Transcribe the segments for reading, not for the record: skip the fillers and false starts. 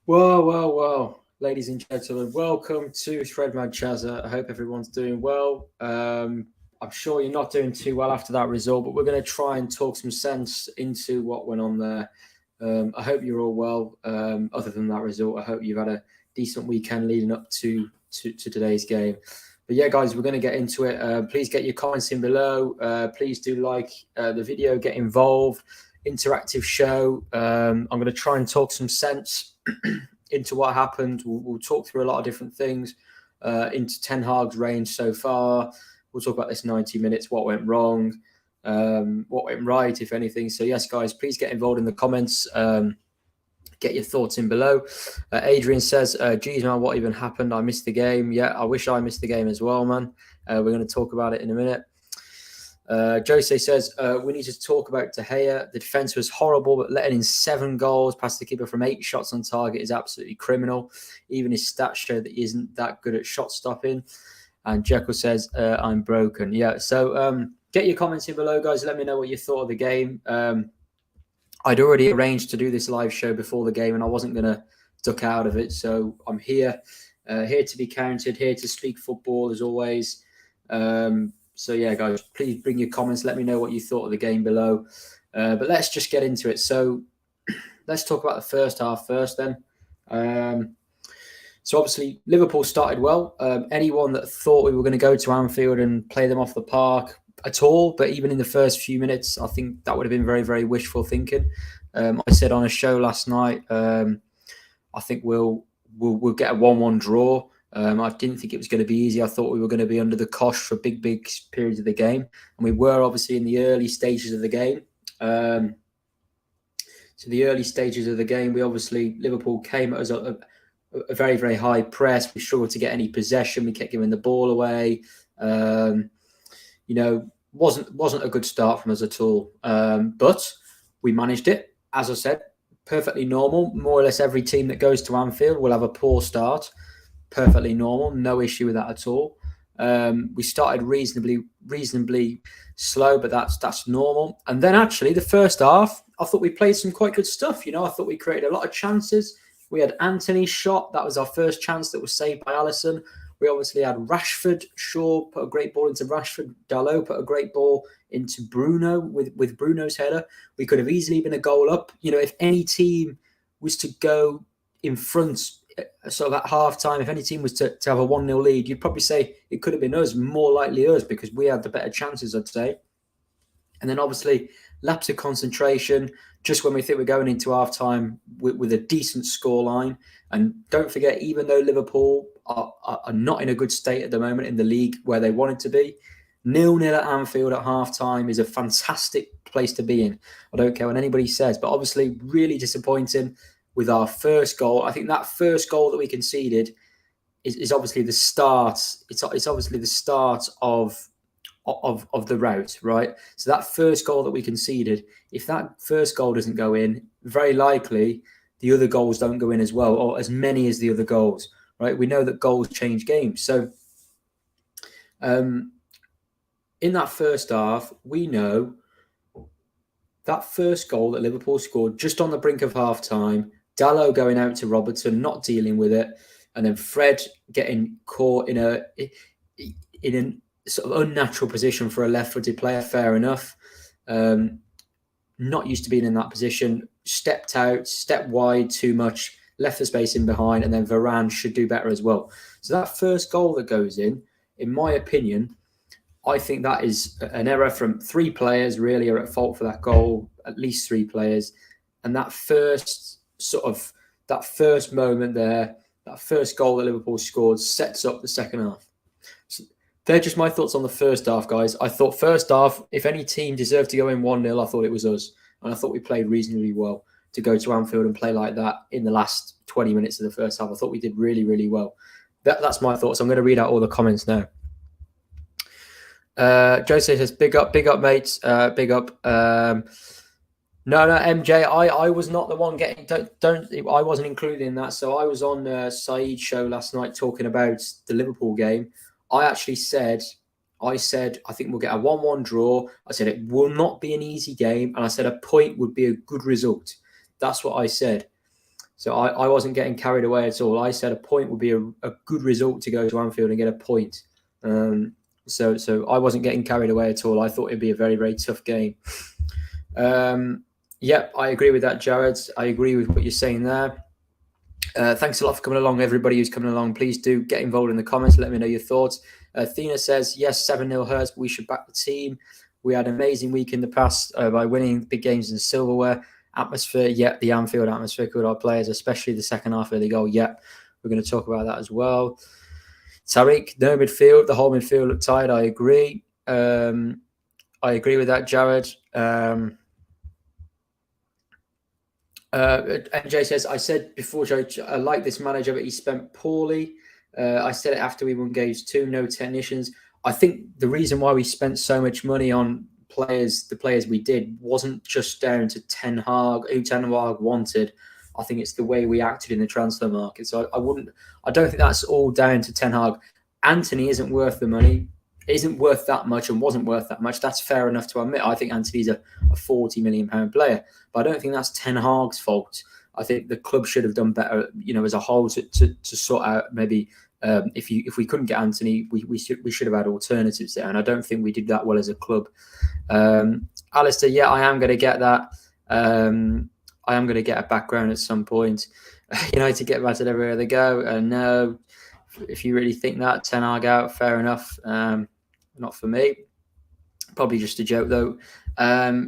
Whoa. Ladies and gentlemen, welcome to Threadman Chazza. I hope everyone's doing well. I'm sure you're not doing too well after that result, but we're going to try and talk some sense into what went on there. I hope you're all well. Other than that result, I hope you've had a decent weekend leading up to today's game. But yeah, guys, we're going to get into it. Please get your comments in below. Please do like the video, get involved. Interactive show. I'm going to try and talk some sense into what happened. We'll talk through a lot of different things into Ten Hag's reign so far. We'll talk about this 90 minutes, what went wrong, what went right, if anything. So yes, guys, please get involved in the comments. Get your thoughts in below. Adrian says, geez, man, what even happened? I missed the game. Yeah, I wish I missed the game as well, man. We're going to talk about it in a minute. Jose says, we need to talk about De Gea. The defence was horrible, but letting in 7 goals past the keeper from 8 shots on target is absolutely criminal. Even his stats show that he isn't that good at shot stopping. And Jekyll says, I'm broken. Yeah, so get your comments in below, guys. Let me know what you thought of the game. I'd already arranged to do this live show before the game, and I wasn't going to duck out of it. So I'm here to be counted, here to speak football as always. So yeah, guys, please bring your comments. Let me know what you thought of the game below. But let's just get into it. So let's talk about the first half first then. So obviously Liverpool started well. Anyone that thought we were going to go to Anfield and play them off the park at all, but even in the first few minutes, I think that would have been very, very wishful thinking. I said on a show last night, I think we'll get a 1-1 draw. I didn't think it was going to be easy. I thought we were going to be under the cosh for big periods of the game. And we were obviously in the early stages of the game. So the early stages of the game, Liverpool came at us a very, very high press. We struggled to get any possession. We kept giving the ball away. Wasn't a good start from us at all. But we managed it. As I said, perfectly normal. More or less every team that goes to Anfield will have a poor start. Perfectly normal, no issue with that at all. We started reasonably slow, but that's normal. And then actually the first half, I thought we played some quite good stuff. I thought we created a lot of chances. We had Anthony's shot. That was our first chance that was saved by Alisson. We obviously had Rashford. Shaw put a great ball into Rashford. Dalot put a great ball into Bruno with Bruno's header. We could have easily been a goal up. If any team was to go in front sort of at half-time, if any team was to have a 1-0 lead, you'd probably say it could have been us, more likely us, because we had the better chances, I'd say. And then obviously lapse of concentration, just when we think we're going into half-time with a decent scoreline. And don't forget, even though Liverpool are not in a good state at the moment in the league where they wanted to be, 0-0 at Anfield at half-time is a fantastic place to be in. I don't care what anybody says, but obviously really disappointing with our first goal. I think that first goal that we conceded is obviously the start. It's obviously the start of the route, right? So that first goal that we conceded, if that first goal doesn't go in, very likely the other goals don't go in as well, or as many as the other goals, right? We know that goals change games. So in that first half, we know that first goal that Liverpool scored just on the brink of half-time, Dalot going out to Robertson, not dealing with it, and then Fred getting caught in an sort of unnatural position for a left-footed player. Fair enough. Not used to being in that position. Stepped out, stepped wide too much, left the space in behind, and then Varane should do better as well. So that first goal that goes in my opinion, I think that is an error from 3 players really are at fault for that goal, at least 3 players. And that first moment there, that first goal that Liverpool scored sets up the second half. So they're just my thoughts on the first half, guys. I thought first half, if any team deserved to go in 1-0, I thought it was us. And I thought we played reasonably well to go to Anfield and play like that in the last 20 minutes of the first half. I thought we did really, really well. That's my thoughts. I'm going to read out all the comments now. Jose says, big up, mates. Big up. No, MJ, I was not the one getting, I wasn't included in that. So I was on Saeed's show last night talking about the Liverpool game. I actually said, I think we'll get a 1-1 draw. I said it will not be an easy game. And I said a point would be a good result. That's what I said. So I wasn't getting carried away at all. I said a point would be a good result to go to Anfield and get a point. So I wasn't getting carried away at all. I thought it'd be a very, very tough game. Yep, I agree with that, Jared. I agree with what you're saying there. Thanks a lot for coming along, everybody who's coming along. Please do get involved in the comments. Let me know your thoughts. Thina says, yes, 7-0 hurts, but we should back the team. We had an amazing week in the past by winning big games in silverware. Atmosphere, yep, the Anfield atmosphere with our players, especially the second half of the goal. Yep, we're going to talk about that as well. Tariq, no midfield. The whole midfield looked tired. I agree. I agree with that, Jared. MJ says, I said before, Joe, I like this manager, but he spent poorly. I said it after we won games 2, no technicians. I think the reason why we spent so much money on players, the players we did, wasn't just down to Ten Hag, who Ten Hag wanted. I think it's the way we acted in the transfer market. So I don't think that's all down to Ten Hag. Anthony isn't worth the money, isn't worth that much and wasn't worth that much. That's fair enough to admit. I think Anthony's a £40 million player, but I don't think that's Ten Hag's fault. I think the club should have done better, as a whole to sort out maybe if we couldn't get Anthony, we should have had alternatives there. And I don't think we did that well as a club. Alistair, yeah, I am going to get that. I am going to get a background at some point, to get back to everywhere they go. No, if you really think that, Ten Hag out, fair enough. Not for me. Probably just a joke, though.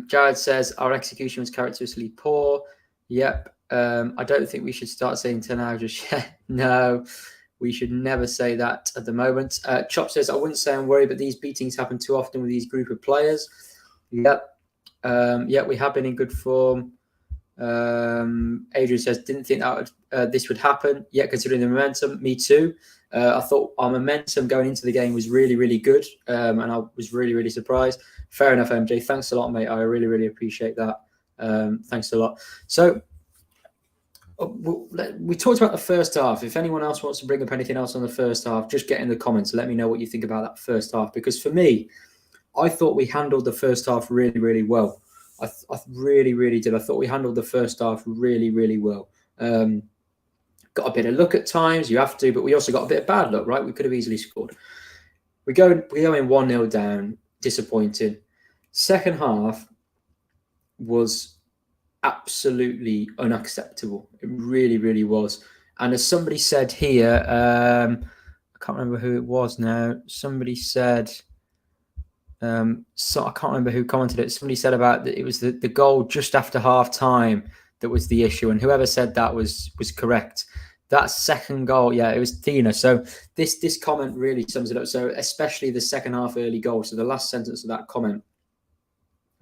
Jared says, our execution was characteristically poor. Yep. I don't think we should start saying Ten Hag just yet. No, we should never say that at the moment. Chop says, I wouldn't say I'm worried, but these beatings happen too often with these group of players. Yep. We have been in good form. Adrian says, didn't think that this would happen yet, considering the momentum. Me too. I thought our momentum going into the game was really, really good, and I was really, really surprised. Fair enough, MJ. Thanks a lot, mate. I really, really appreciate that. Thanks a lot. So we talked about the first half. If anyone else wants to bring up anything else on the first half, just get in the comments. Let me know what you think about that first half, because for me, I thought we handled the first half really, really well. I really, really did. I thought we handled the first half really, really well. Got a bit of luck at times, you have to, but we also got a bit of bad luck, right? We could have easily scored. We go in 1-0 down, disappointing. Second half was absolutely unacceptable. It really, really was. And as somebody said here, I can't remember who it was now. Somebody said, I can't remember who commented it. Somebody said about that it was the goal just after half time that was the issue, and whoever said that was correct. That second goal, yeah, it was Tina. So this comment really sums it up. So especially the second half early goal. So the last sentence of that comment,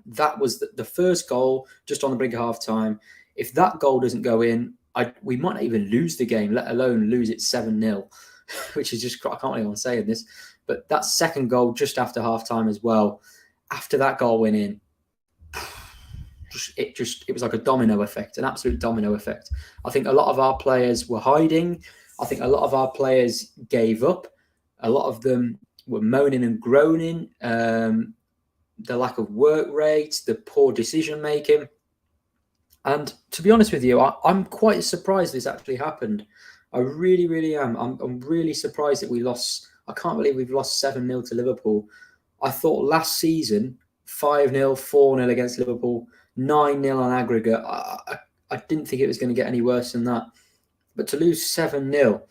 that was the first goal just on the brink of half time. If that goal doesn't go in, we might not even lose the game, let alone lose it 7-0, which is just, I can't believe I'm saying this. But that second goal just after half time as well, after that goal went in, it was like a domino effect, an absolute domino effect. I think a lot of our players were hiding. I think a lot of our players gave up. A lot of them were moaning and groaning. The lack of work rate, the poor decision making. And to be honest with you, I'm quite surprised this actually happened. I really, really am. I'm really surprised that we lost I can't believe we've lost 7-0 to Liverpool. I thought last season, 5-0, 4-0 against Liverpool, 9-0 on aggregate. I didn't think it was going to get any worse than that. But to lose 7-0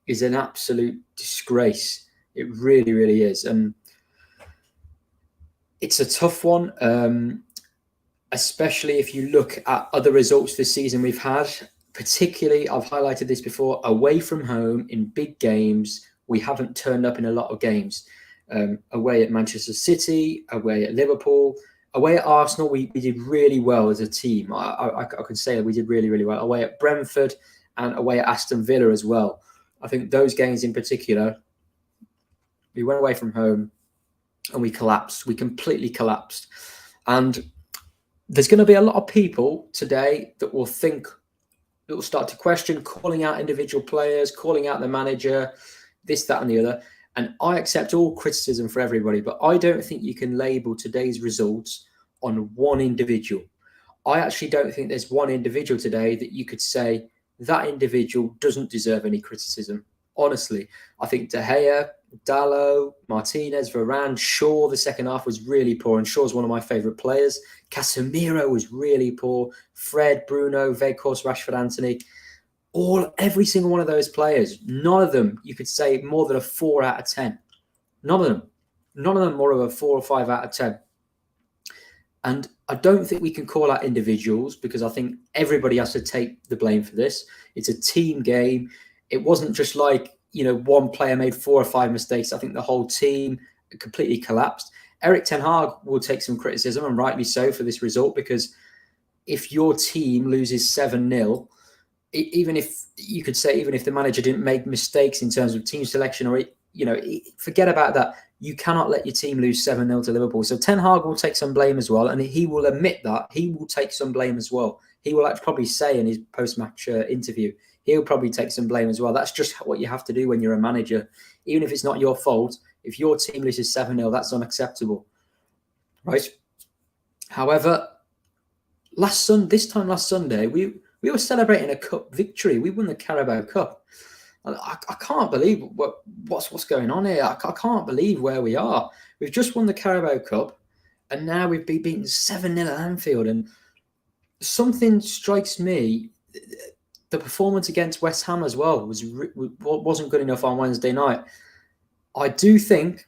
is an absolute disgrace. It really, really is. And it's a tough one, especially if you look at other results this season we've had. Particularly, I've highlighted this before, away from home in big games, we haven't turned up in a lot of games. Away at Manchester City, away at Liverpool, away at Arsenal, we did really well as a team. I could say that we did really, really well. Away at Brentford and away at Aston Villa as well. I think those games in particular, we went away from home and we collapsed. We completely collapsed. And there's going to be a lot of people today that will start to question, calling out individual players, calling out the manager, this, that, and the other. And I accept all criticism for everybody, but I don't think you can label today's results on one individual. I actually don't think there's one individual today that you could say that individual doesn't deserve any criticism. Honestly, I think De Gea, Dalot, Martinez, Varane, Shaw, the second half was really poor, and Shaw's one of my favourite players. Casemiro was really poor. Fred, Bruno, Weghorst, Rashford, Anthony. Every single one of those players, none of them you could say more than a 4 out of 10. None of them more of a 4 or 5 out of 10. And I don't think we can call out individuals because I think everybody has to take the blame for this. It's a team game. It wasn't just like, one player made 4 or 5 mistakes. I think the whole team completely collapsed. Eric Ten Hag will take some criticism, and rightly so, for this result, because if your team loses 7-0, even if the manager didn't make mistakes in terms of team selection or, forget about that. You cannot let your team lose 7-0 to Liverpool. So Ten Hag will take some blame as well. And he will admit that. He will take some blame as well. He will probably say in his post-match interview, he'll probably take some blame as well. That's just what you have to do when you're a manager. Even if it's not your fault, if your team loses 7-0, that's unacceptable. Right? However, last Sunday, we were celebrating a cup victory. We won the Carabao Cup. I can't believe what's going on here. I can't believe where we are. We've just won the Carabao Cup, and now we've been beaten 7-0 at Anfield. And something strikes me. The performance against West Ham as well wasn't good enough on Wednesday night. I do think,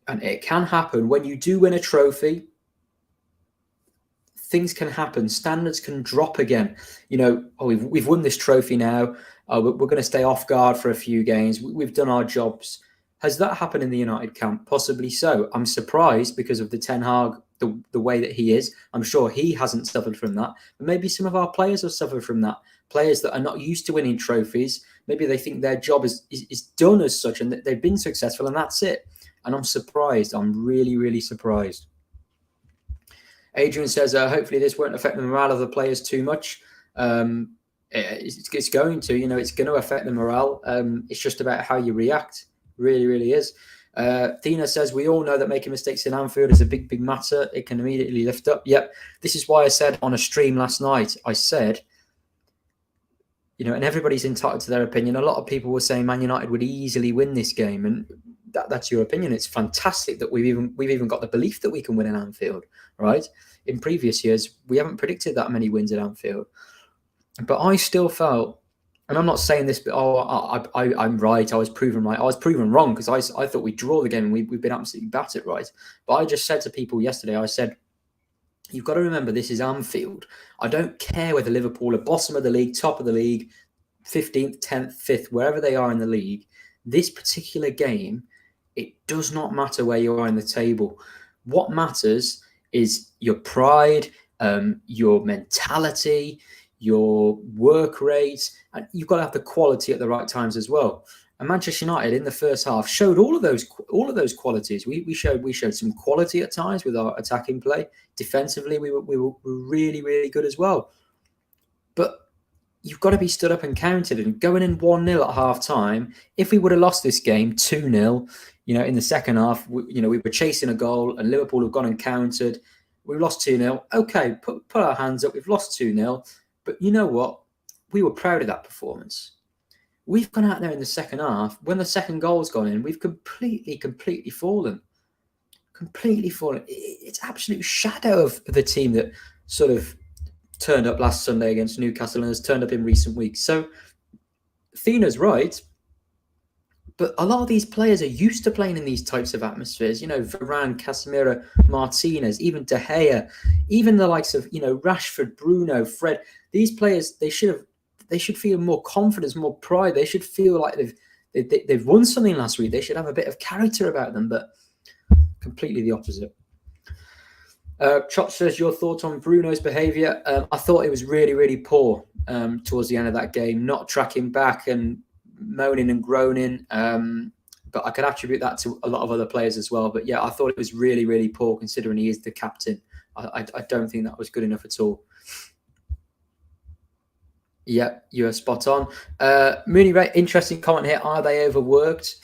and it can happen, when you do win a trophy, things can happen. Standards can drop again. We've won this trophy now. We're going to stay off guard for a few games. We've done our jobs. Has that happened in the United camp? Possibly so. I'm surprised because of the Ten Hag, the way that he is. I'm sure he hasn't suffered from that. But maybe some of our players have suffered from that. Players that are not used to winning trophies, maybe they think their job is done as such and that they've been successful and that's it. And I'm surprised. I'm really, really surprised. Adrian says, hopefully this won't affect the morale of the players too much. It's going to, it's going to affect the morale. It's just about how you react. Really, really is. Dina says, we all know that making mistakes in Anfield is a big, big matter. It can immediately lift up. Yep. This is why I said on a stream last night, I said, and everybody's entitled to their opinion. A lot of people were saying Man United would easily win this game. And that's your opinion. It's fantastic that we've even got the belief that we can win in Anfield, right? In previous years, we haven't predicted that many wins at Anfield. But I still felt, and I'm not saying this, but I'm right. I was proven right. I was proven wrong because I thought we'd draw the game and we've been absolutely battered, right? But I just said to people yesterday, I said, you've got to remember this is Anfield. I don't care whether Liverpool are bottom of the league, top of the league, 15th, 10th, 5th, wherever they are in the league. This particular game, it does not matter where you are in the table. What matters is your pride, your mentality, your work rate, and you've got to have the quality at the right times as well. And Manchester United in the first half showed all of those qualities. We showed some quality at times with our attacking play. Defensively, we were really, really good as well. But you've got to be stood up and counted. And going in 1-0 at half time, if we would have lost this game 2-0, in the second half, we were chasing a goal and Liverpool have gone and countered. We lost 2-0. Okay, put our hands up. We've lost 2-0. But you know what? We were proud of that performance. we've gone out there in the second half. When the second goal's gone in, we've completely fallen. Completely fallen. It's absolute shadow of the team that sort of turned up last Sunday against Newcastle and has turned up in recent weeks. So Thena's right. But a lot of these players are used to playing in these types of atmospheres. You know, Varane, Casemiro, Martinez, even De Gea, even the likes of, you know, Rashford, Bruno, Fred. These players, they should feel more confidence, more pride. They should feel like they've won something last week. They should have a bit of character about them, but completely the opposite. Chop says, your thoughts on Bruno's behaviour? I thought it was really poor towards the end of that game, not tracking back and moaning and groaning. But I could attribute that to a lot of other players as well. But yeah, I thought it was really poor considering he is the captain. I don't think that was good enough at all. Yeah, you are spot on. Mooney Ray, interesting comment here. Are they overworked?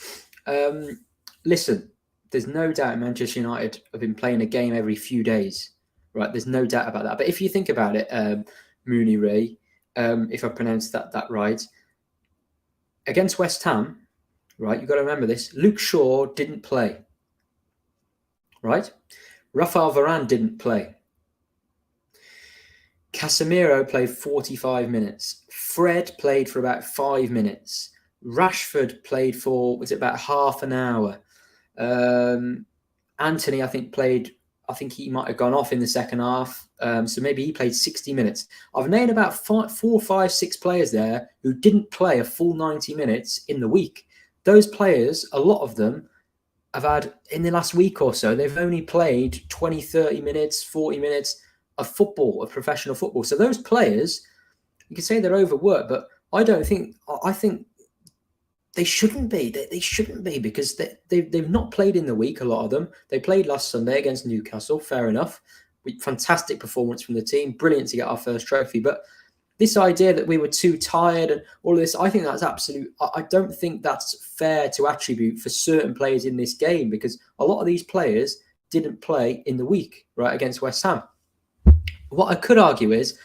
Listen, there's no doubt Manchester United have been playing a game every few days, right? There's no doubt about that. But if you think about it, Mooney Ray, if I pronounced that right, against West Ham, right? You've got to remember this. Luke Shaw didn't play, right? Rafael Varane didn't play. Casemiro played 45 minutes. Fred played for about 5 minutes. Rashford played for, was it about half an hour? Anthony, I think he might have gone off in the second half. So maybe he played 60 minutes. I've named about 4, 5, 6 players there who didn't play a full 90 minutes in the week. Those players, a lot of them, have had, in the last week or so, they've only played 20, 30 minutes, 40 minutes of football, of professional football. So those players, you can say they're overworked, but I think they shouldn't be. They shouldn't be because they've not played in the week, a lot of them. They played last Sunday against Newcastle, fair enough. Fantastic performance from the team. Brilliant to get our first trophy. But this idea that we were too tired and all of this, I think that's absolute. I don't think that's fair to attribute for certain players in this game because a lot of these players didn't play in the week, right, against West Ham. What I could argue is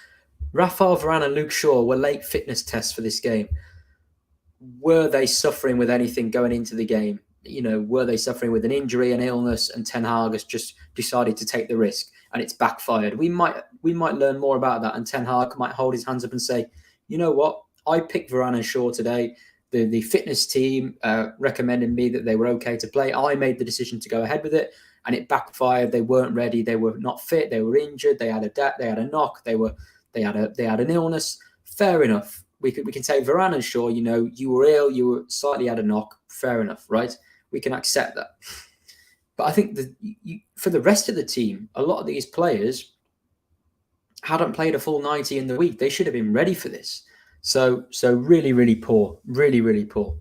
Rafael Varane and Luke Shaw were late fitness tests for this game. Were they suffering with anything going into the game? You know, were they suffering with an injury, an illness, and Ten Hag has just decided to take the risk and it's backfired? We might learn more about that, and Ten Hag might hold his hands up and say, you know what, I picked Varane and Shaw today. The fitness team recommended me that they were okay to play. I made the decision to go ahead with it, and it backfired. They weren't ready. They were not fit. They were injured. They had a knock. They had an illness. Fair enough. We can say Varane and Shaw, you know, you were ill, you were slightly had a knock. Fair enough, right? We can accept that. But I think for the rest of the team, a lot of these players hadn't played a full 90 in the week. They should have been ready for this. So really poor. Really poor.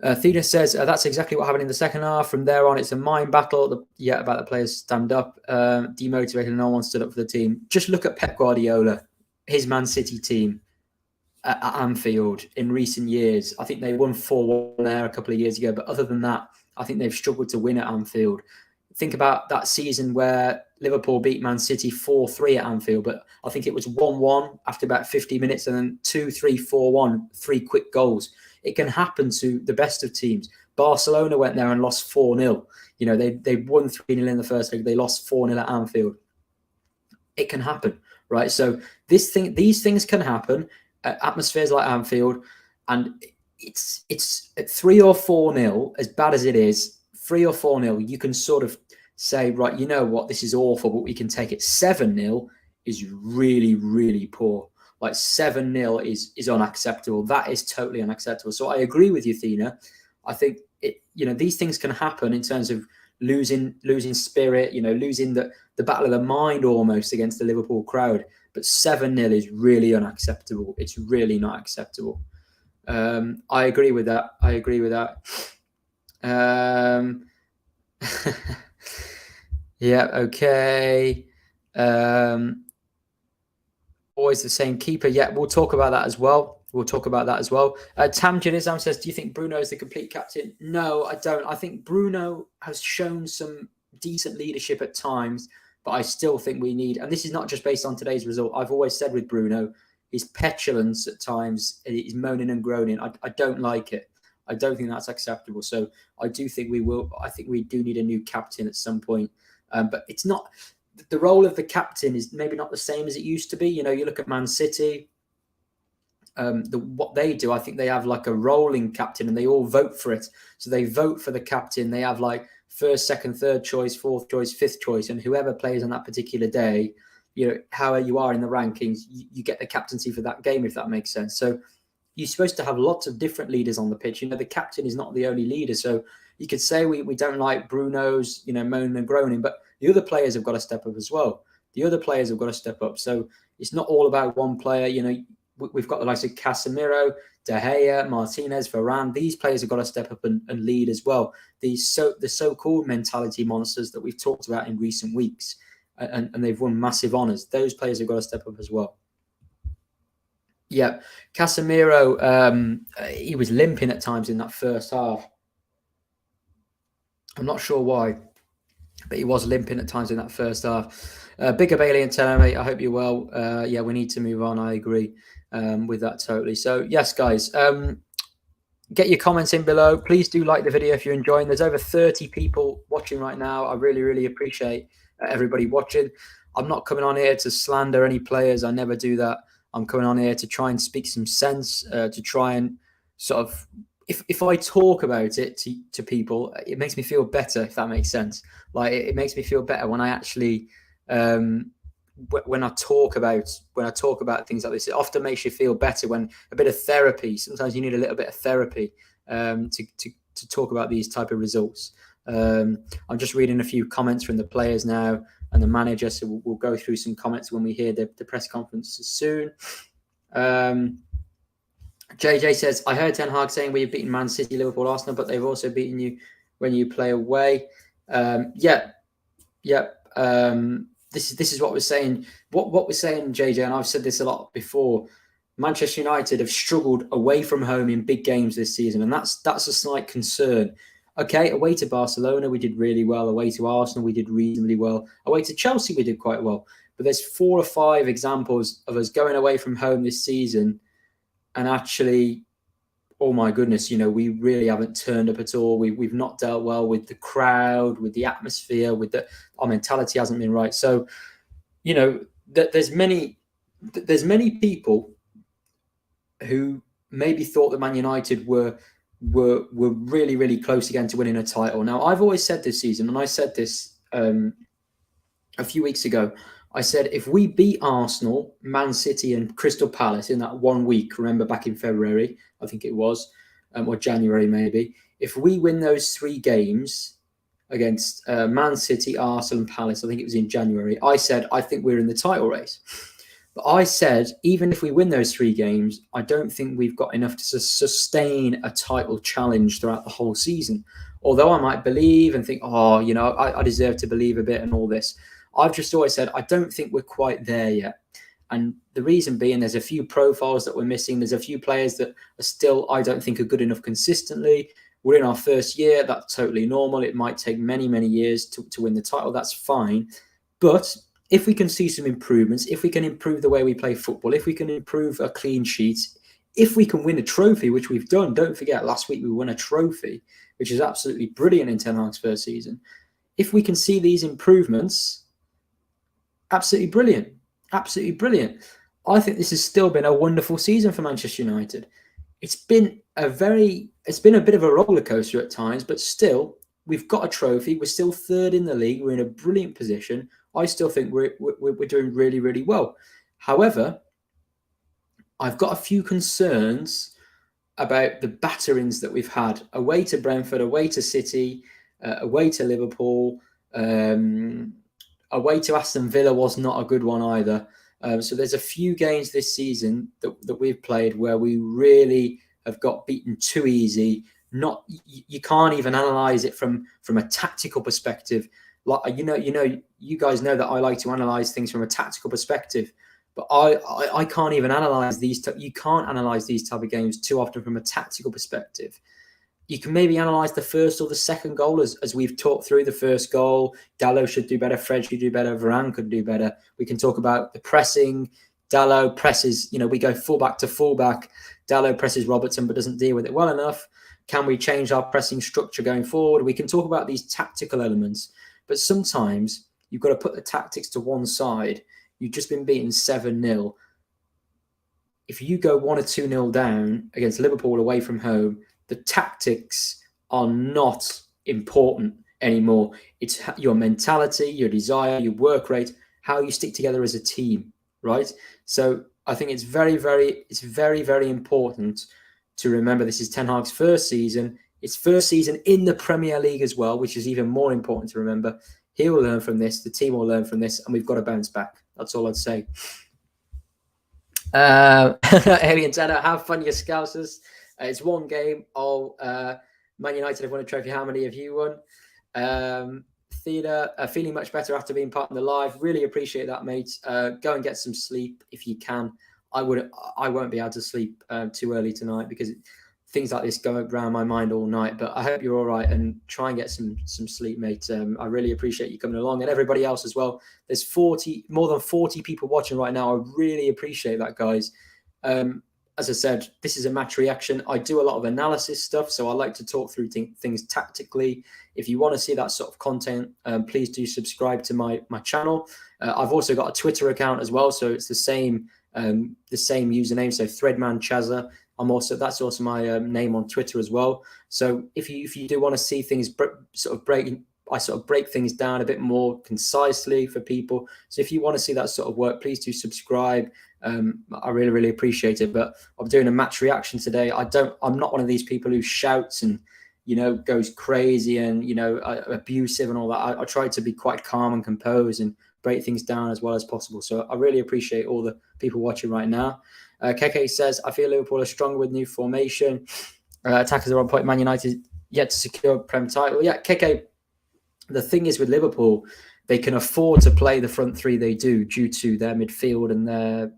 Theda says, that's exactly what happened in the second half. From there on, it's a mind battle. About the players stand up, demotivated, and no one stood up for the team. Just look at Pep Guardiola, his Man City team at Anfield in recent years. I think they won 4-1 there a couple of years ago. But other than that, I think they've struggled to win at Anfield. Think about that season where Liverpool beat Man City 4-3 at Anfield. But I think it was 1-1 after about 50 minutes and then 2-3, 4-1, 3 quick goals. It can happen to the best of teams. Barcelona went there and lost 4-0. You know, they won 3-0 in the first leg. They lost 4-0 at Anfield. It can happen, right? So these things can happen at atmospheres like Anfield, and it's at 3 or 4-0, as bad as it is, 3 or 4-0, you can sort of say, right, you know what, this is awful, but we can take it. 7-0 is really poor. Like 7-0 is unacceptable. That is totally unacceptable. So I agree with you, Thena. I think these things can happen in terms of losing spirit, losing the battle of the mind almost against the Liverpool crowd. But 7-0 is really unacceptable. It's really not acceptable. I agree with that. Yeah, okay. Always the same keeper. Yeah, we'll talk about that as well. Tam Janizam says, do you think Bruno is the complete captain? No, I don't. I think Bruno has shown some decent leadership at times, but I still think we need, and this is not just based on today's result. I've always said with Bruno, his petulance at times, his moaning and groaning, I don't like it. I don't think that's acceptable. So I do think I think we do need a new captain at some point. But it's not, the role of the captain is maybe not the same as it used to be. You know, you look at Man City, what they do, I think they have like a rolling captain and they all vote for it. So they vote for the captain. They have like first, second, third choice, fourth choice, fifth choice, and whoever plays on that particular day, you know, how you are in the rankings, you get the captaincy for that game, if that makes sense. So you're supposed to have lots of different leaders on the pitch. You know, the captain is not the only leader. So you could say we don't like Bruno's, you know, moaning and groaning, but the other players have got to step up as well. The other players have got to step up. So it's not all about one player. You know, we've got the likes of Casemiro, De Gea, Martinez, Varane. These players have got to step up and lead as well. The so-called mentality monsters that we've talked about in recent weeks, and they've won massive honours. Those players have got to step up as well. Yeah, Casemiro, he was limping at times in that first half. I'm not sure why, but he was limping at times in that first half. Bigger Bailey and Teller, mate, I hope you're well. Yeah, we need to move on. I agree with that totally. So, yes, guys, get your comments in below. Please do like the video if you're enjoying. There's over 30 people watching right now. I really, really appreciate everybody watching. I'm not coming on here to slander any players. I never do that. I'm coming on here to try and speak some sense, to try and sort of, if I talk about it to people, it makes me feel better, if that makes sense. Like it makes me feel better when I actually, when I talk about things like this, it often makes you feel better when a bit of therapy. Sometimes you need a little bit of therapy to talk about these type of results. I'm just reading a few comments from the players now and the manager, so we'll go through some comments when we hear the press conference soon. JJ says, I heard Ten Hag saying we've beaten Man City, Liverpool, Arsenal, but they've also beaten you when you play away. This is what we're saying. What we're saying, JJ, and I've said this a lot before. Manchester United have struggled away from home in big games this season, and that's a slight concern. Okay, away to Barcelona, we did really well. Away to Arsenal, we did reasonably well. Away to Chelsea, we did quite well. But there's 4 or 5 examples of us going away from home this season and actually, oh my goodness, you know, we really haven't turned up at all. We've not dealt well with the crowd, with the atmosphere, our mentality hasn't been right. So, you know, there's many people who maybe thought that Man United were really, really close again to winning a title. Now, I've always said this season, and I said this a few weeks ago, I said, if we beat Arsenal, Man City and Crystal Palace in that 1 week, remember back in February, I think it was, or January maybe, if we win those 3 games against Man City, Arsenal and Palace, I think it was in January, I said, I think we're in the title race. But I said, even if we win those 3 games, I don't think we've got enough to sustain a title challenge throughout the whole season. Although I might believe and think, oh, you know, I deserve to believe a bit and all this. I've just always said, I don't think we're quite there yet. And the reason being, there's a few profiles that we're missing. There's a few players that are still, I don't think, are good enough consistently. We're in our first year. That's totally normal. It might take many, many years to win the title. That's fine. But if we can see some improvements, if we can improve the way we play football, if we can improve our clean sheets, if we can win a trophy, which we've done, don't forget, last week we won a trophy, which is absolutely brilliant in Ten Hag's first season. If we can see these improvements, absolutely brilliant. Absolutely brilliant. I think this has still been a wonderful season for Manchester United. It's been a bit of a roller coaster at times, but still, we've got a trophy. We're still 3rd in the league. We're in a brilliant position. I still think we're doing really, really well. However, I've got a few concerns about the batterings that we've had away to Brentford, away to City, away to Liverpool, away to Aston Villa was not a good one either. So there's a few games this season that we've played where we really have got beaten too easy. You can't even analyze it from a tactical perspective. Like you guys know that I like to analyze things from a tactical perspective, but I can't even analyze these. You can't analyze these type of games too often from a tactical perspective. You can maybe analyse the first or the second goal as we've talked through. The first goal, Gallo should do better, Fred should do better, Varane could do better. We can talk about the pressing, Dalot presses, we go fullback to fullback. Dalot presses Robertson but doesn't deal with it well enough. Can we change our pressing structure going forward? We can talk about these tactical elements, but sometimes you've got to put the tactics to one side. You've just been beaten 7-0. If you go 1 or 2-0 down against Liverpool away from home, the tactics are not important anymore. It's your mentality, your desire, your work rate, how you stick together as a team, right? So I think it's very, very important to remember this is Ten Hag's first season. It's first season in the Premier League as well, which is even more important to remember. He will learn from this. The team will learn from this, and we've got to bounce back. That's all I'd say. Alien Tanner, have fun, you Scousers. It's one game. Man United have won a trophy. How many have you won? Theatre, feeling much better after being part of the live. Really appreciate that, mate. Go and get some sleep if you can. I won't be able to sleep too early tonight because things like this go around my mind all night. But I hope you're all right and try and get some sleep, mate. I really appreciate you coming along, and everybody else as well. There's more than 40 people watching right now. I really appreciate that, guys. As I said, this is a match reaction. I do a lot of analysis stuff, so I like to talk through things tactically. If you want to see that sort of content, please do subscribe to my channel. I've also got a Twitter account as well, so it's the same username. So Threadman Chazza. That's also my name on Twitter as well. So if you do want to see things I sort of break things down a bit more concisely for people. So if you want to see that sort of work, please do subscribe. I really appreciate it. But I'm doing a match reaction today. I'm not one of these people who shouts and goes crazy and abusive and all that. I try to be quite calm and composed and break things down as well as possible. So I really appreciate all the people watching right now. KK says, I feel Liverpool are stronger with new formation. Attackers are on point. Man United yet to secure Prem title. Yeah, KK, the thing is with Liverpool, they can afford to play the front three they do due to their midfield and their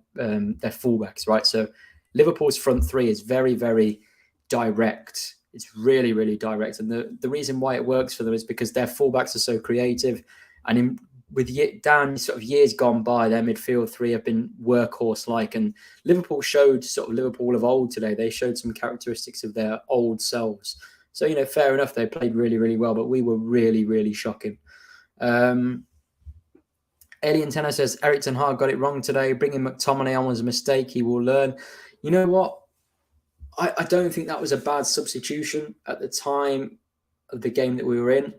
fullbacks, right? So Liverpool's front three is very, very direct. It's really direct. And the reason why it works for them is because their fullbacks are so creative. And with years gone by, their midfield three have been workhorse-like. And Liverpool showed sort of Liverpool of old today. They showed some characteristics of their old selves. So, fair enough, they played really well, but we were really shocking. Alien Tenor says, Eric Ten Hag got it wrong today. Bringing McTominay on was a mistake. He will learn. You know what? I don't think that was a bad substitution at the time of the game that we were in.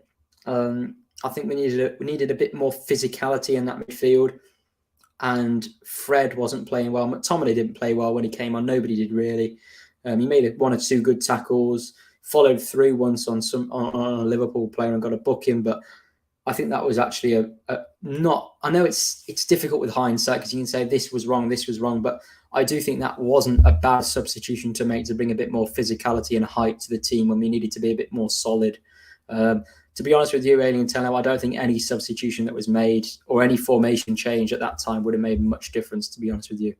I think we needed a bit more physicality in that midfield. And Fred wasn't playing well. McTominay didn't play well when he came on. Nobody did really. He made 1 or 2 good tackles. Followed through once on a Liverpool player and got a booking, but I think that was actually not. I know it's difficult with hindsight because you can say this was wrong, but I do think that wasn't a bad substitution to make to bring a bit more physicality and height to the team when we needed to be a bit more solid. To be honest with you, Alien Tello, I don't think any substitution that was made or any formation change at that time would have made much difference, to be honest with you.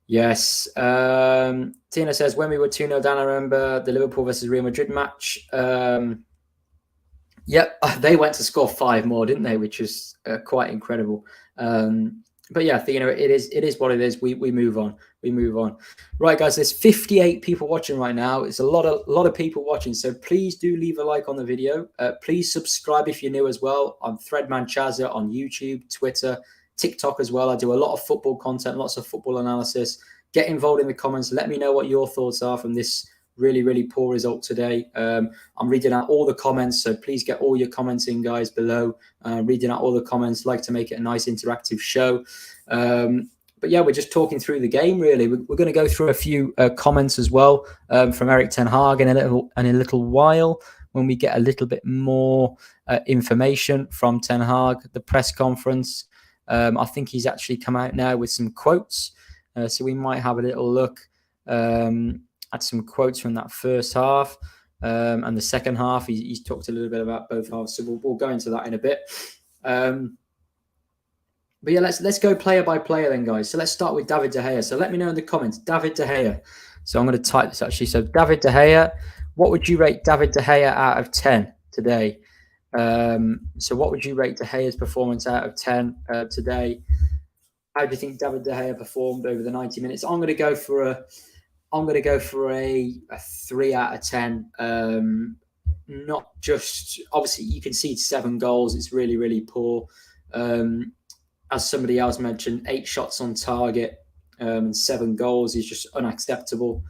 Yes. Tina says, when we were 2-0 down, I remember the Liverpool versus Real Madrid match. Yep, they went to score 5 more, didn't they? Which is quite incredible. But yeah, it is what it is. We move on. We move on. Right, guys, there's 58 people watching right now. It's a lot of people watching. So please do leave a like on the video. Please subscribe if you're new as well. I'm Threadman Chazza on YouTube, Twitter, TikTok as well. I do a lot of football content, lots of football analysis. Get involved in the comments. Let me know what your thoughts are from this really poor result today. I'm reading out all the comments, so please get all your comments in, guys, below. Reading out all the comments. Like to make it a nice interactive show. But yeah, we're just talking through the game, really. We're going to go through a few comments as well from Eric Ten Hag in a little while when we get a little bit more information from Ten Hag, the press conference. I think he's actually come out now with some quotes. So we might have a little look at some quotes from that first half and the second half. He's talked a little bit about both halves, so we'll go into that in a bit. But yeah, let's go player by player then, guys. So let's start with David De Gea. So let me know in the comments, David De Gea. So I'm going to type this actually. So David De Gea, what would you rate David De Gea out of 10 today? So what would you rate De Gea's performance out of 10 today? How do you think David De Gea performed over the 90 minutes? I'm going to go for a 3 out of 10. Not just, obviously you can see 7 goals. It's really, really poor. As somebody else mentioned, 8 shots on target and 7 goals is just unacceptable.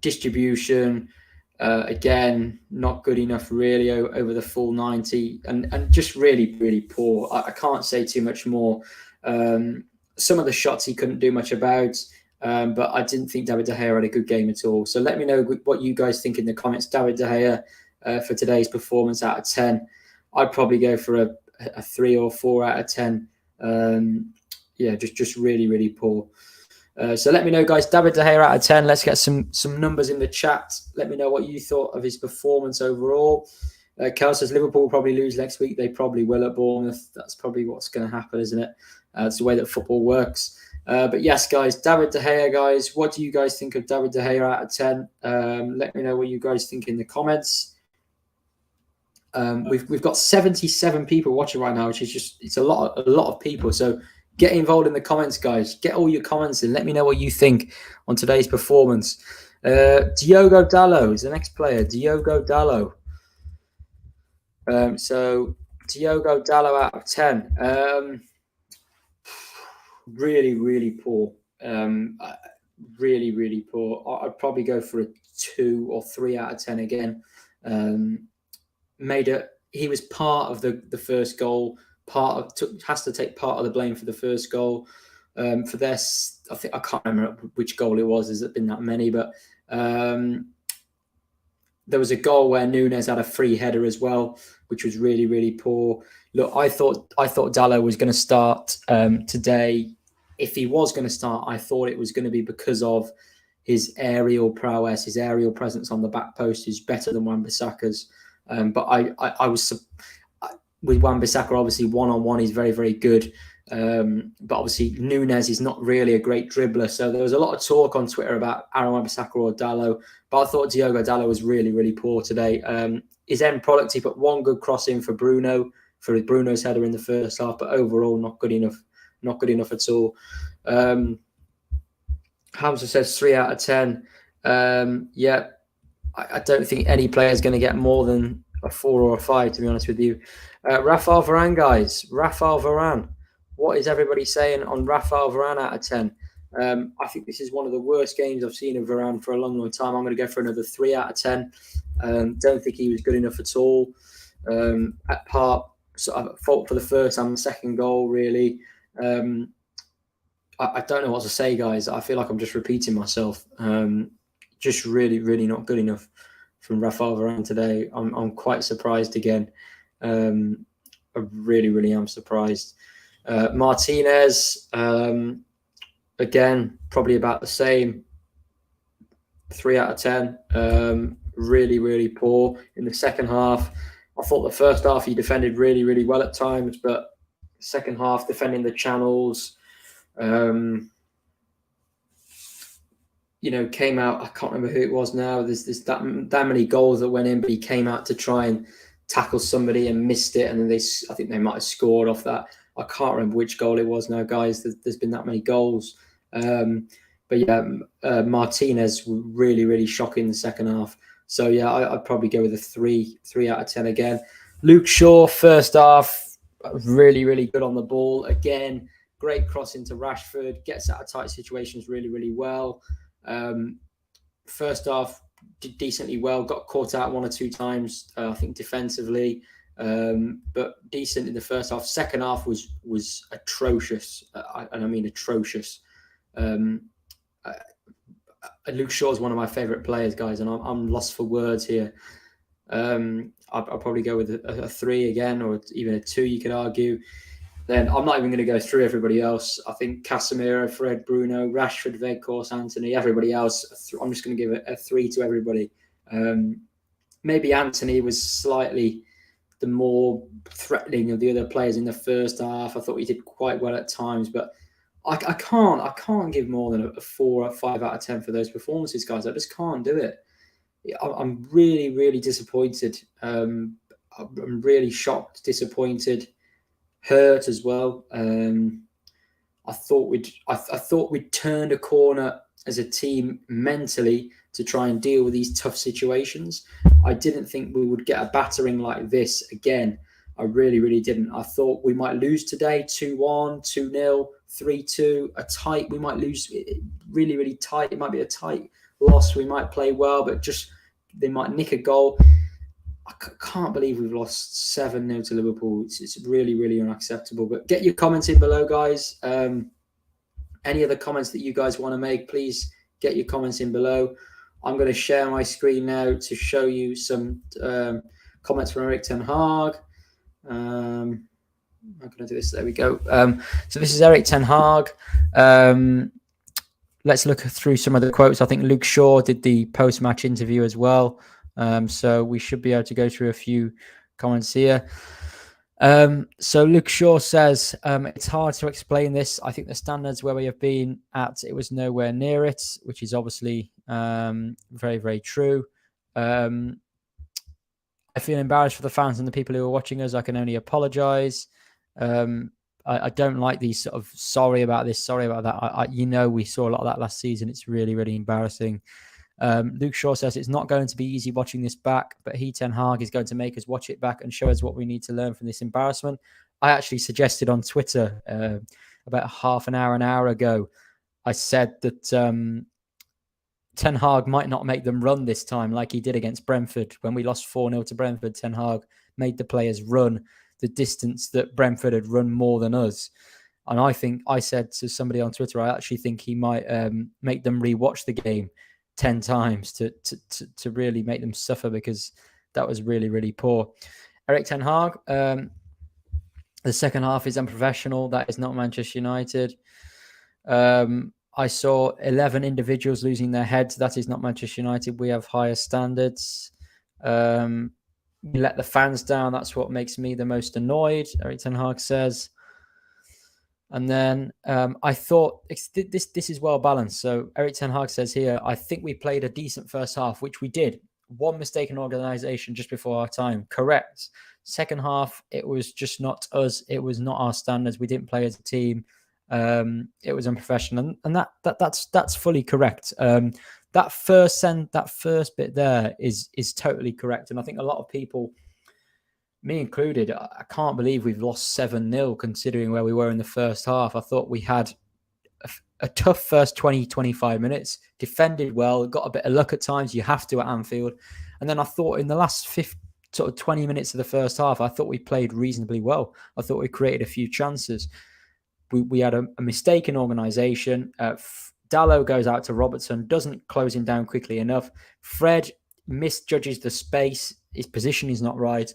Distribution, again, not good enough really over the full 90, and just really, really poor. I can't say too much more. Some of the shots he couldn't do much about, but I didn't think David De Gea had a good game at all. So let me know what you guys think in the comments. David De Gea for today's performance out of 10. I'd probably go for a 3 or 4 out of 10. Yeah, just really, really poor. So let me know, guys. David De Gea out of 10. Let's get some numbers in the chat. Let me know what you thought of his performance overall. Kel says Liverpool will probably lose next week. They probably will at Bournemouth. That's probably what's going to happen, isn't it? It's the way that football works. But yes, guys, David De Gea, guys. What do you guys think of David De Gea out of 10? Let me know what you guys think in the comments. We've got 77 people watching right now, which is just, it's a lot of people. So get involved in the comments, guys. Get all your comments and let me know what you think on today's performance. Diogo Dalot is the next player. Diogo Dalot. So Diogo Dalot out of 10. Really, really poor. Really, really poor. I'd probably go for a 2 or 3 out of 10 again. He was part of the first goal. Has to take part of the blame for the first goal. For this, I can't remember which goal it was. There's been that many, but there was a goal where Nunes had a free header as well, which was really, really poor. Look, I thought Dalot was going to start today. If he was going to start, I thought it was going to be because of his aerial prowess, his aerial presence on the back post is better than Wan-Bissaka's. But I was with Wan-Bissaka, obviously one-on-one he's very, very good. But obviously Nunes is not really a great dribbler. So there was a lot of talk on Twitter about Aaron Wan-Bissaka or Dalot. But I thought Diogo Dalot was really, really poor today. His end product, he put 1 good cross in for Bruno's header in the first half, but overall not good enough. Not good enough at all. Hamza says 3 out of 10. Yeah, I don't think any player is going to get more than a 4 or a 5, to be honest with you. Rafael Varane, guys. Rafael Varane. What is everybody saying on Rafael Varane out of 10? I think this is one of the worst games I've seen of Varane for a long, long time. I'm going to go for another 3 out of 10. Don't think he was good enough at all. At part, sort of fault for the first and second goal, really. I don't know what to say, guys. I feel like I'm just repeating myself. Just really, really not good enough from Rafael Varane today. I'm quite surprised again. I really, really am surprised. Martinez, again, probably about the same. 3 out of 10. Really, really poor in the second half. I thought the first half he defended really, really well at times, but second half defending the channels, came out. I can't remember who it was now. There's that many goals that went in, but he came out to try and tackle somebody and missed it, and then I think they might have scored off that. I can't remember which goal it was now, guys. There's been that many goals. But yeah, Martinez really, really shocking in the second half. So yeah, I'd probably go with a 3 out of 10 again. Luke Shaw, first half, really, really good on the ball. Again, great cross into Rashford, gets out of tight situations really, really well. First half, did decently well, got caught out 1 or 2 times, I think defensively, but decent in the first half. Second half was atrocious, and I mean atrocious. Luke Shaw is one of my favourite players, guys, and I'm lost for words here. I'll probably go with a 3 again, or even a 2, you could argue. Then I'm not even going to go through everybody else. I think Casemiro, Fred, Bruno, Rashford, Weghorst, Anthony, everybody else. I'm just going to give it a 3 to everybody. Maybe Anthony was slightly the more threatening of the other players in the first half. I thought he did quite well at times, but I can't give more than a 4 or 5 out of 10 for those performances, guys. I just can't do it. I'm really, really disappointed. I'm really shocked, disappointed. hurt as well. I thought we'd turned a corner as a team mentally to try and deal with these tough situations. I didn't think we would get a battering like this again. I really, really didn't. I thought we might lose today 2-1, 2-0, 3-2, a tight. We might lose really, really tight. It might be a tight loss. We might play well, but just they might nick a goal. I can't believe we've lost 7-0 to Liverpool. It's really, really unacceptable. But get your comments in below, guys. Any other comments that you guys want to make, please get your comments in below. I'm going to share my screen now to show you some comments from Erik ten Hag. I'm going to do this. There we go. So this is Erik ten Hag. Let's look through some of the quotes. I think Luke Shaw did the post-match interview as well. So we should be able to go through a few comments here. So Luke Shaw says, it's hard to explain this. I think the standards where we have been at, it was nowhere near it, which is obviously very, very true. I feel embarrassed for the fans and the people who are watching us. I can only apologize. I don't like these sort of sorry about this, sorry about that. We saw a lot of that last season. It's really, really embarrassing. Luke Shaw says it's not going to be easy watching this back, but Ten Hag is going to make us watch it back and show us what we need to learn from this embarrassment. I actually suggested on Twitter about an hour ago, I said that Ten Hag might not make them run this time like he did against Brentford. When we lost 4-0 to Brentford, Ten Hag made the players run the distance that Brentford had run more than us. And I said to somebody on Twitter, I actually think he might make them rewatch the game 10 times to really make them suffer, because that was really, really poor. Erik ten Hag, the second half is unprofessional. That is not Manchester United. I saw 11 individuals losing their heads. That is not Manchester United. We have higher standards. You let the fans down. That's what makes me the most annoyed, Erik ten Hag says. And then I thought this is well balanced. So Erik ten Hag says here, I think we played a decent first half, which we did. One mistake in organisation just before our time. Correct. Second half, it was just not us. It was not our standards. We didn't play as a team. It was unprofessional, and that's fully correct. That first bit there is totally correct, and I think a lot of people, me included, I can't believe we've lost 7-0 considering where we were in the first half. I thought we had a tough first 20-25 minutes, defended well, got a bit of luck at times. You have to at Anfield, and then I thought in the last 20 minutes of the first half, I thought we played reasonably well. I thought we created a few chances. We had a mistake in organisation. Dalot goes out to Robertson, doesn't close him down quickly enough. Fred misjudges the space. His position is not right.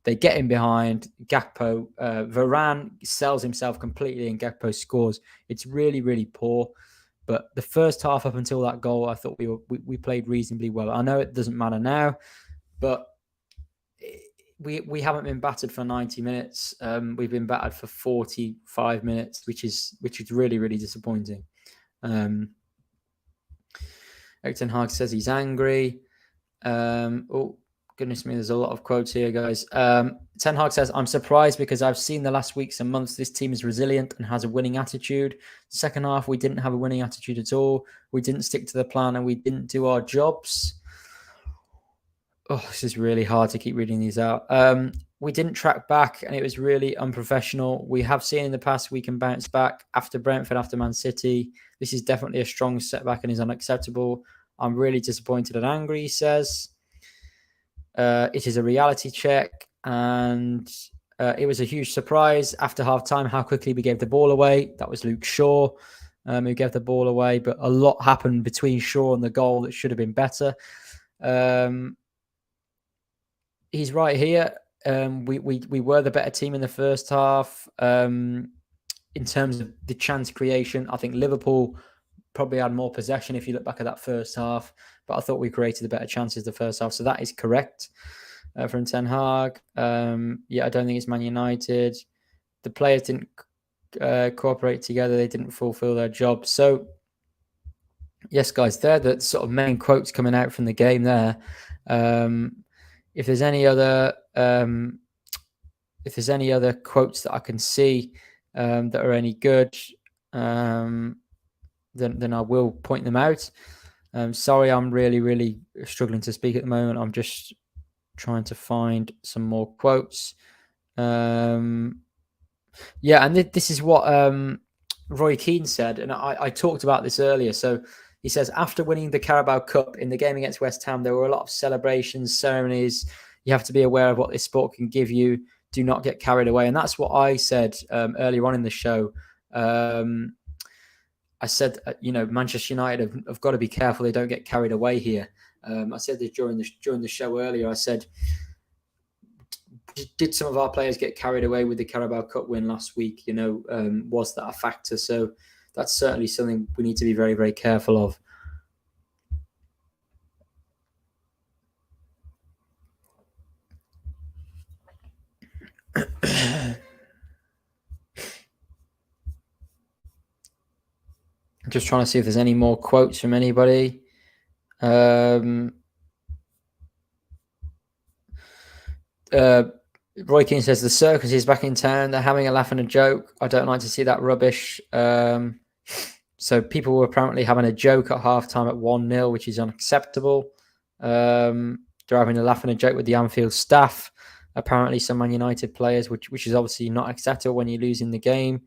They get him behind. Gakpo, Varane sells himself completely, and Gakpo scores. It's really, really poor. But the first half up until that goal, I thought we played reasonably well. I know it doesn't matter now, but we haven't been battered for 90 minutes. We've been battered for 45 minutes, which is really, really disappointing. Erik ten Hag says he's angry. Oh, goodness me, there's a lot of quotes here, guys. Ten Hag says, I'm surprised because I've seen the last weeks and months this team is resilient and has a winning attitude. Second half, we didn't have a winning attitude at all. We didn't stick to the plan and we didn't do our jobs. Oh, this is really hard to keep reading these out. We didn't track back and it was really unprofessional. We have seen in the past we can bounce back after Brentford, after Man City. This is definitely a strong setback and is unacceptable. I'm really disappointed and angry, he says. It is a reality check, and it was a huge surprise after half-time how quickly we gave the ball away. That was Luke Shaw who gave the ball away, but a lot happened between Shaw and the goal that should have been better. He's right here. We were the better team in the first half. In terms of the chance creation, I think Liverpool probably had more possession if you look back at that first half, but I thought we created the better chances the first half. So that is correct from Ten Hag. I don't think it's Man United. The players didn't cooperate together. They didn't fulfill their job. So, yes, guys, they're the sort of main quotes coming out from the game there. If there's any other if there's any other quotes that I can see that are any good, then I will point them out. Sorry, I'm really struggling to speak at the moment. I'm just trying to find some more quotes. Yeah, and this is what Roy Keane said, and I talked about this earlier. So he says, after winning the Carabao Cup in the game against West Ham, there were a lot of celebrations, ceremonies. You have to be aware of what this sport can give you. Do not get carried away. And that's what I said earlier on in the show. I said, Manchester United have got to be careful they don't get carried away here. I said this during the show earlier. I said, did some of our players get carried away with the Carabao Cup win last week? Was that a factor? So that's certainly something we need to be very, very careful of. I'm just trying to see if there's any more quotes from anybody. Roy Keane says, the circus is back in town. They're having a laugh and a joke. I don't like to see that rubbish. So people were apparently having a joke at halftime at 1-0, which is unacceptable. They're having a laugh and a joke with the Anfield staff. Apparently some Man United players, which is obviously not acceptable when you're losing the game.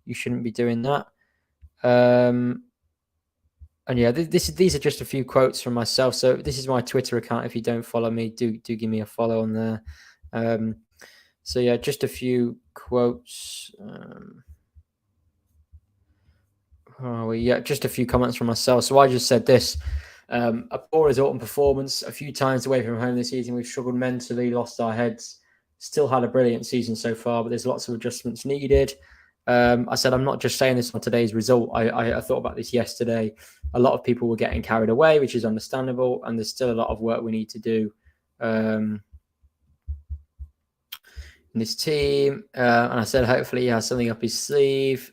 You shouldn't be doing that. And yeah, these are just a few quotes from myself. So this is my Twitter account. If you don't follow me, do give me a follow on there. So yeah, just a few quotes. Just a few comments from myself. So I just said this. A poor result and performance. A few times away from home this season, we've struggled mentally, lost our heads. Still had a brilliant season so far, but there's lots of adjustments needed. I said, I'm not just saying this on today's result. I thought about this yesterday. A lot of people were getting carried away, which is understandable. And there's still a lot of work we need to do in this team. And I said, hopefully he has something up his sleeve.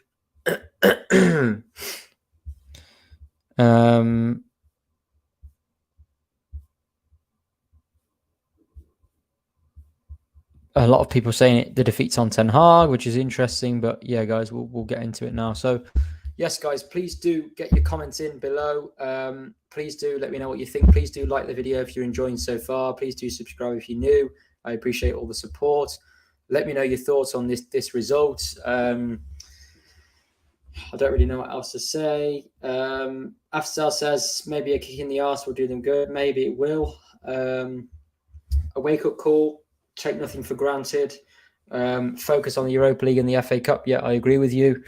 A lot of people saying the defeat's on Ten Hag, which is interesting. But yeah, guys, we'll get into it now. So yes, guys, please do get your comments in below. Please do let me know what you think. Please do like the video if you're enjoying so far. Please do subscribe if you're new. I appreciate all the support. Let me know your thoughts on this result. I don't really know what else to say. Afsal says maybe a kick in the arse will do them good. Maybe it will. A wake-up call. Take nothing for granted. Focus on the Europa League and the FA Cup. Yeah, I agree with you.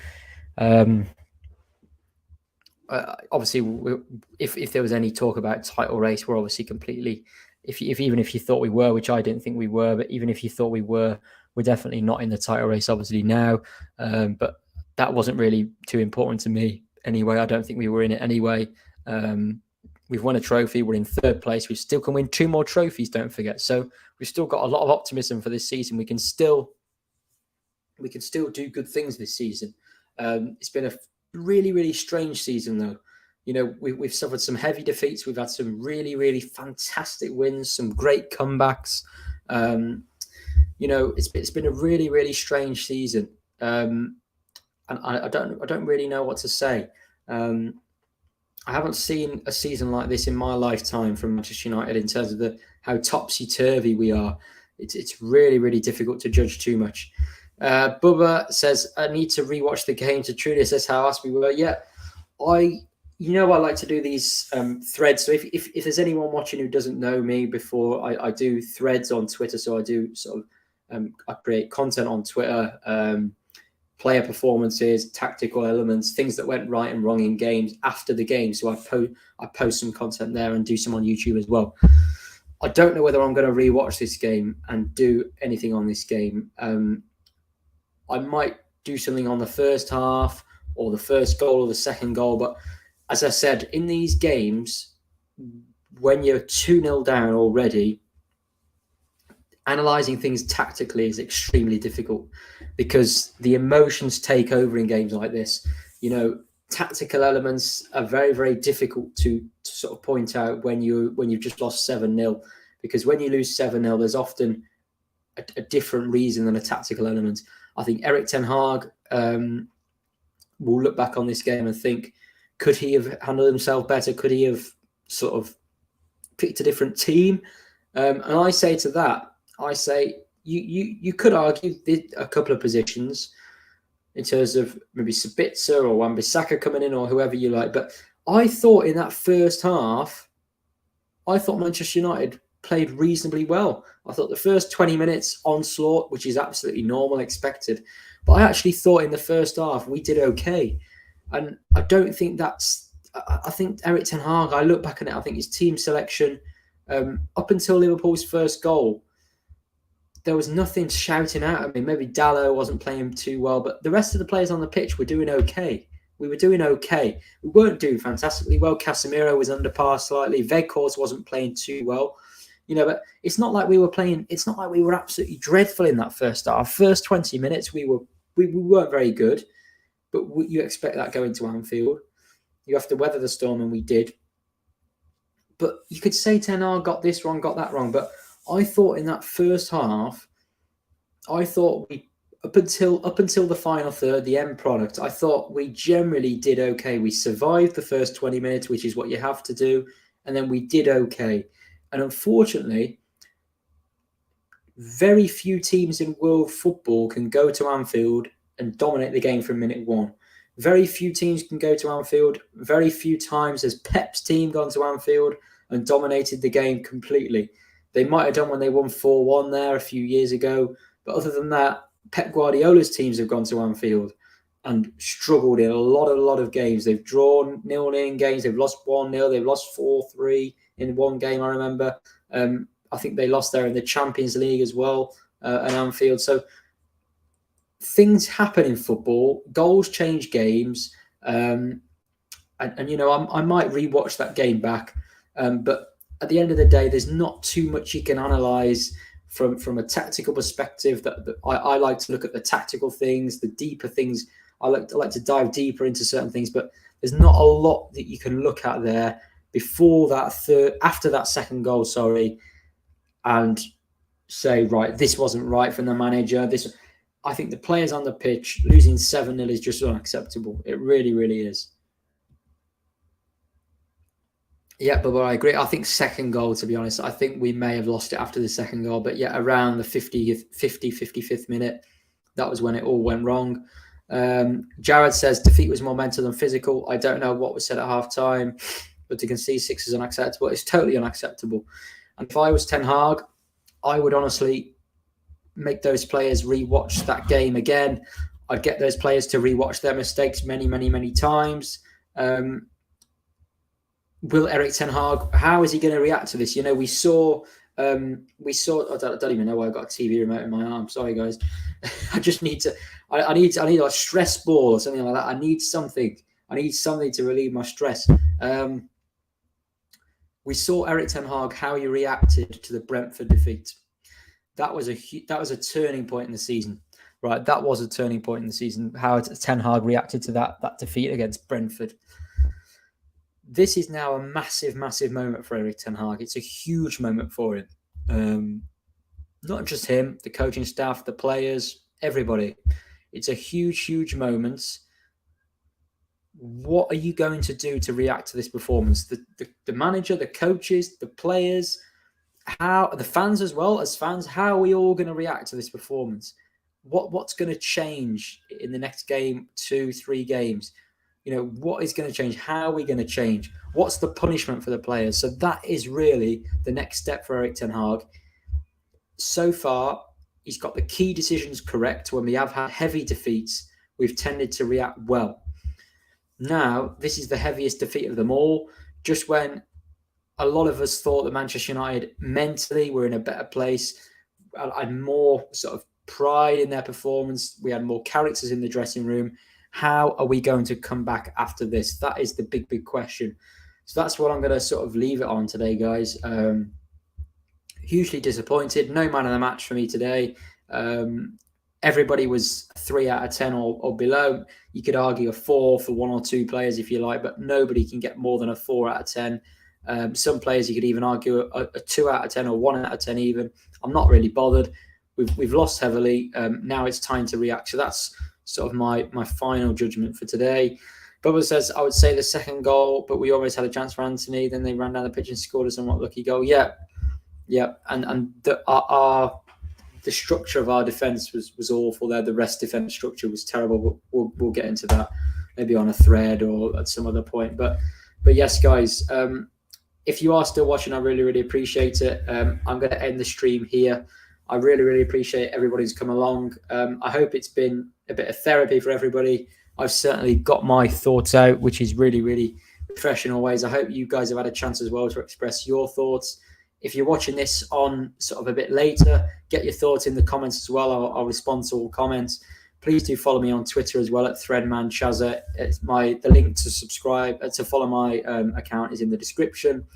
Obviously, if there was any talk about title race, we're obviously completely. Even if you thought we were, which I didn't think we were, but even if you thought we were, we're definitely not in the title race. Obviously now, but that wasn't really too important to me anyway. I don't think we were in it anyway. We've won a trophy. We're in third place. We still can win 2 more trophies, don't forget. So we've still got a lot of optimism for this season. We can still do good things this season. It's been a really strange season, though. We've suffered some heavy defeats. We've had some really fantastic wins, some great comebacks. It's been a really strange season. And I don't really know what to say. I haven't seen a season like this in my lifetime from Manchester United in terms of how topsy-turvy we are. It's really difficult to judge too much. Bubba says, I need to rewatch the game to truly assess how us we were. Yeah, I like to do these threads. So if there's anyone watching who doesn't know me before, I do threads on Twitter. So I do sort of I create content on Twitter, player performances, tactical elements, things that went right and wrong in games after the game. So I post some content there and do some on YouTube as well. I don't know whether I'm going to rewatch this game and do anything on this game. I might do something on the first half or the first goal or the second goal. But as I said, in these games, when you're 2-0 down already, analysing things tactically is extremely difficult because the emotions take over in games like this. Tactical elements are very difficult to sort of point out when you've just lost 7-0, because when you lose 7-0, there's often a different reason than a tactical element. I think Erik ten Hag will look back on this game and think, could he have handled himself better? Could he have sort of picked a different team? And I say to that, I say you could argue a couple of positions in terms of maybe Sabitzer or Wan-Bissaka coming in or whoever you like. But I thought in that first half, I thought Manchester United played reasonably well. I thought the first 20 minutes onslaught, which is absolutely normal, expected. But I actually thought in the first half we did okay. And I don't think that's... I think Erik ten Hag, I look back on it, I think his team selection, up until Liverpool's first goal, there was nothing shouting out at me. Maybe Dallo wasn't playing too well, but the rest of the players on the pitch were doing okay. We were doing okay. We weren't doing fantastically well. Casemiro was underpassed slightly. Weghorst wasn't playing too well. But it's not like we were playing. It's not like we were absolutely dreadful in that first half. First 20 minutes, we weren't very good. But you expect that going to Anfield. You have to weather the storm, and we did. But you could say Ten Hag got this wrong, got that wrong. But I thought in that first half, I thought we up until the final third, the end product, I thought we generally did okay. We survived the first 20 minutes, which is what you have to do, and then we did okay. And unfortunately, very few teams in world football can go to Anfield and dominate the game from minute one. Very few teams can go to Anfield. Very few times has Pep's team gone to Anfield and dominated the game completely. They might have done when they won 4-1 there a few years ago. But other than that, Pep Guardiola's teams have gone to Anfield and struggled in a lot of games. They've drawn 0-0 in games. They've lost 1-0. They've lost 4-3 in one game, I remember. I think they lost there in the Champions League as well at Anfield. So things happen in football. Goals change games. I might rewatch that game back. But at the end of the day, there's not too much you can analyse from a tactical perspective. That I like to look at the tactical things, the deeper things. I like to dive deeper into certain things, but there's not a lot that you can look at there after that second goal, and say, right, this wasn't right from the manager. I think the players on the pitch losing 7-0 is just unacceptable. It really, really is. Yeah, but I agree. I think second goal, to be honest, I think we may have lost it after the second goal. But yeah, around the 55th minute, that was when it all went wrong. Jared says defeat was more mental than physical. I don't know what was said at half-time, but to concede 6 is unacceptable. It's totally unacceptable. And if I was Ten Hag, I would honestly make those players rewatch that game again. I'd get those players to rewatch their mistakes many, many, many times. Will Erik ten Hag, how is he going to react to this? We saw. I don't even know why I've got a TV remote in my arm. Sorry, guys. I just need to. I need a stress ball or something like that. I need something to relieve my stress. We saw Erik ten Hag, how he reacted to the Brentford defeat. That was a turning point in the season, right? That was a turning point in the season. How Ten Hag reacted to that defeat against Brentford. This is now a massive, massive moment for Erik ten Hag. It's a huge moment for him. Not just him, the coaching staff, the players, everybody. It's a huge, huge moment. What are you going to do to react to this performance? The manager, the coaches, the players, the fans as well. As fans, how are we all going to react to this performance? What's going to change in the next game, 2-3 games? What is going to change? How are we going to change? What's the punishment for the players? So that is really the next step for Erik ten Hag. So far, he's got the key decisions correct. When we have had heavy defeats, we've tended to react well. Now, this is the heaviest defeat of them all. Just when a lot of us thought that Manchester United mentally were in a better place, had more sort of pride in their performance. We had more characters in the dressing room. How are we going to come back after this? That is the big, big question. So that's what I'm going to sort of leave it on today, guys. Hugely disappointed. No man of the match for me today. Everybody was 3 out of 10 or below. You could argue a 4 for 1 or 2 players if you like, but nobody can get more than a 4 out of 10. Some players you could even argue a 2 out of 10 or 1 out of 10 even. I'm not really bothered. we've lost heavily. Now it's time to react. So that's sort of my final judgment for today. Bubba says, I would say the second goal, but we always had a chance for Anthony. Then they ran down the pitch and scored a somewhat lucky goal. Yeah. And the structure of our defence was awful there. The rest defence structure was terrible. But we'll get into that maybe on a thread or at some other point. But yes, guys, if you are still watching, I really, really appreciate it. I'm going to end the stream here. I really, really appreciate everybody who's come along. I hope it's been a bit of therapy for everybody. I've certainly got my thoughts out, which is really, really refreshing always. I hope you guys have had a chance as well to express your thoughts. If you're watching this on sort of a bit later, get your thoughts in the comments as well. I'll respond to all comments. Please do follow me on Twitter as well at ThreadmanChazza. It's the link to subscribe to follow my account is in the description.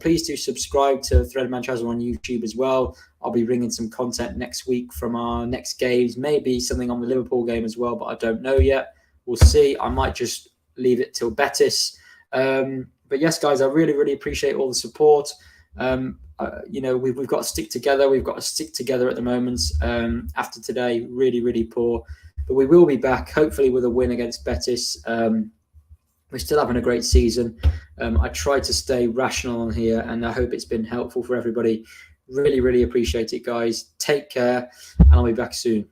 Please do subscribe to ThreadmanChazza on YouTube as well. I'll be bringing some content next week from our next games, maybe something on the Liverpool game as well, but I don't know yet. We'll see. I might just leave it till Betis. But yes, guys, I really, really appreciate all the support. We've got to stick together. We've got to stick together at the moment. After today, really, really poor. But we will be back, hopefully with a win against Betis. We're still having a great season. I try to stay rational on here, and I hope it's been helpful for everybody. Really, really appreciate it, guys. Take care, and I'll be back soon.